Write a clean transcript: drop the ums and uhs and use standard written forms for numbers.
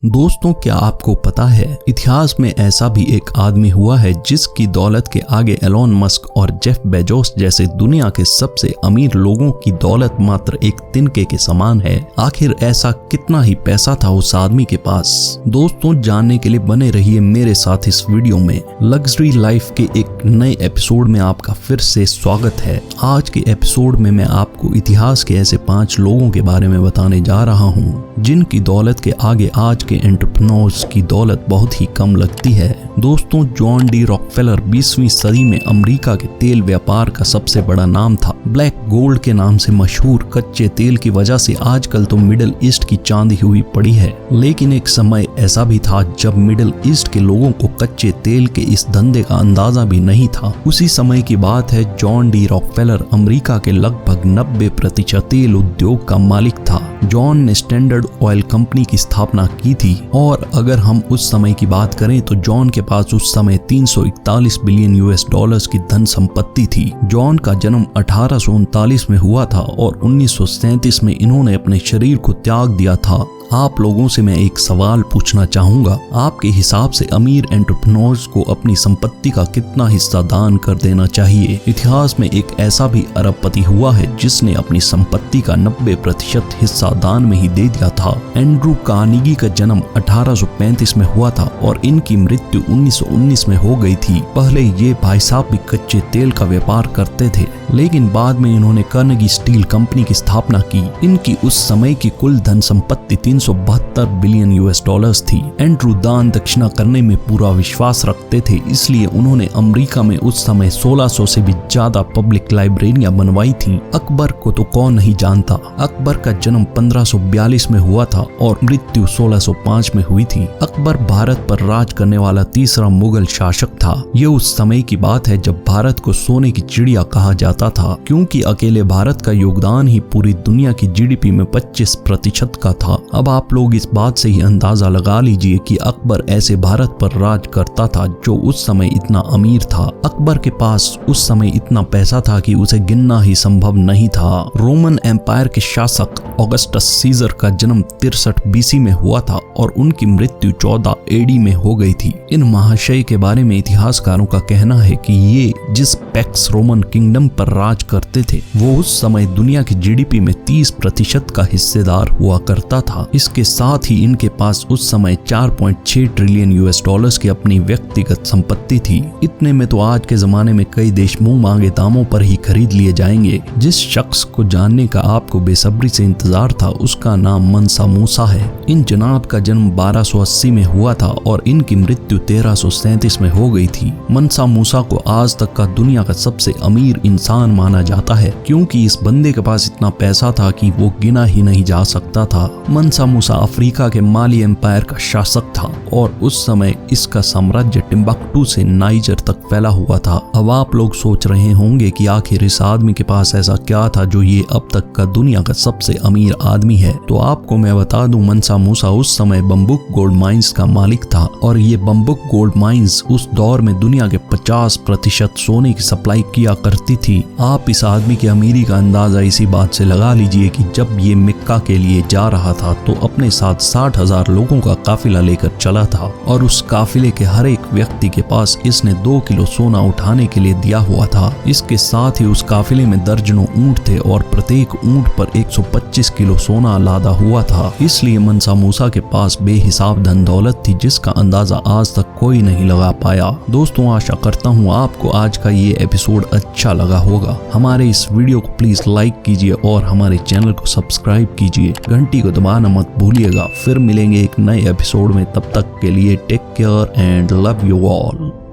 दोस्तों, क्या आपको पता है इतिहास में ऐसा भी एक आदमी हुआ है जिसकी दौलत के आगे एलोन मस्क और जेफ बेजोस जैसे दुनिया के सबसे अमीर लोगों की दौलत मात्र एक तिनके के समान है। आखिर ऐसा कितना ही पैसा था उस आदमी के पास? दोस्तों, जानने के लिए बने रहिए मेरे साथ इस वीडियो में। लग्जरी लाइफ के एक नए एपिसोड में आपका फिर से स्वागत है। आज के एपिसोड में मैं आपको इतिहास के ऐसे 5 लोगों के बारे में बताने जा रहा हूँ जिनकी दौलत के आगे आज के एंटरप्रेन्योर्स की दौलत बहुत ही कम लगती है। दोस्तों, जॉन डी रॉकफेलर 20वीं सदी में अमेरिका के तेल व्यापार का सबसे बड़ा नाम था। ब्लैक गोल्ड के नाम से मशहूर कच्चे तेल की वजह से आजकल तो मिडिल ईस्ट की चांदी हुई पड़ी है, लेकिन एक समय ऐसा भी था जब मिडिल ईस्ट के लोगों को कच्चे तेल के इस धंधे का अंदाजा भी नहीं था। उसी समय की बात है। जॉन डी रॉकफेलर अमेरिका के लगभग 90% तेल उद्योग का मालिक था। जॉन ने स्टैंडर्ड ऑयल कंपनी की स्थापना की थी और अगर हम उस समय की बात करें तो जॉन के पास उस समय 341 बिलियन US की धन संपत्ति थी। जॉन का जन्म 1839 में हुआ था और 1937 में इन्होंने अपने शरीर को त्याग दिया था। आप लोगों से मैं एक सवाल पूछना चाहूंगा, आपके हिसाब से अमीर एंटरप्रेन्योर्स को अपनी संपत्ति का कितना हिस्सा दान कर देना चाहिए? इतिहास में एक ऐसा भी अरबपति हुआ है जिसने अपनी संपत्ति का 90% हिस्सा दान में ही दे दिया था। एंड्रू कार्नेगी का जन्म 1835 में हुआ था और इनकी मृत्यु 1919 में हो गई थी। पहले ये भाई साहब भी कच्चे तेल का व्यापार करते थे, लेकिन बाद में इन्होंने कार्नेगी स्टील कंपनी की स्थापना की। इनकी उस समय की कुल धन संपत्ति 372 बिलियन US थी। एंड्रू दान दक्षिणा करने में पूरा विश्वास रखते थे, इसलिए उन्होंने अमेरिका में उस समय 1600 से भी ज्यादा पब्लिक लाइब्रेरियां बनवाई थीं। अकबर को तो कौन नहीं जानता। अकबर का जन्म 1542 में हुआ था और मृत्यु 1605 में हुई थी। अकबर भारत पर राज करने वाला तीसरा मुगल शासक था। ये उस समय की बात है जब भारत को सोने की चिड़िया कहा जाता था, क्योंकि अकेले भारत का योगदान ही पूरी दुनिया की GDP में 25% का था। अब आप लोग इस बात से ही अंदाजा लगा लीजिए कि अकबर ऐसे भारत पर राज करता था जो उस समय इतना अमीर था। अकबर के पास उस समय इतना पैसा था कि उसे गिनना ही संभव नहीं था। रोमन एम्पायर के शासक ऑगस्टस सीजर का जन्म 63 BC में हुआ था और उनकी मृत्यु 14 AD में हो गई थी। इन महाशय के बारे में इतिहासकारों का कहना है कि ये जिस पैक्स रोमन किंगडम पर राज करते थे वो उस समय दुनिया की GDP में 30% का हिस्सेदार हुआ करता था। इसके साथ ही इनके पास उस समय 4.6 ट्रिलियन US की अपनी व्यक्तिगत संपत्ति थी। इतने में तो आज के जमाने में कई देश मुंह मांगे दामों पर ही खरीद लिए जाएंगे। जिस शख्स को जानने का आपको बेसब्री से इंतजार था उसका नाम मनसा मूसा है। इन जनाब का जन्म 1280 में हुआ था और इनकी मृत्यु 1337 में हो गई थी। मनसा मूसा को आज तक का दुनिया का सबसे अमीर इंसान माना जाता है, क्योंकि इस बंदे के पास इतना पैसा था कि वो गिना ही नहीं जा सकता था। मनसा मूसा अफ्रीका के माली एम्पायर का शासक था और उस समय इसका साम्राज्य टिम्बक्टू से नाइजर तक फैला हुआ था। अब आप लोग सोच रहे होंगे कि आखिर इस आदमी के पास ऐसा क्या था जो ये अब तक का दुनिया का सबसे अमीर आदमी है। तो आपको मैं बता दूं, मनसा मूसा उस समय बम्बुक गोल्ड माइंस का मालिक था और ये बम्बुक गोल्ड माइंस उस दौर में दुनिया के 50% सोने की सप्लाई किया करती थी। आप इस आदमी की अमीरी का अंदाजा इसी बात से लगा लीजिए कि जब ये मक्का के लिए जा रहा था तो अपने साथ 60,000 लोगों का काफिला लेकर चला था और उस काफिले के हर एक व्यक्ति के पास इसने 2 किलो सोना उठाने के लिए दिया हुआ था। इसके साथ ही उस काफिले में दर्जनों ऊंट थे और प्रत्येक ऊंट पर 125 किलो सोना लादा हुआ था। इसलिए मनसा मूसा के पास बेहिसाब धन दौलत थी जिसका अंदाजा आज तक कोई नहीं लगा पाया। दोस्तों, आशा करता हूँ आपको आज का ये एपिसोड अच्छा लगा होगा। हमारे इस वीडियो को प्लीज लाइक कीजिए और हमारे चैनल को सब्सक्राइब कीजिए। घंटी को दबाना मत भूलिएगा। फिर मिलेंगे एक नए एपिसोड में, तब तक के लिए take care and love you all.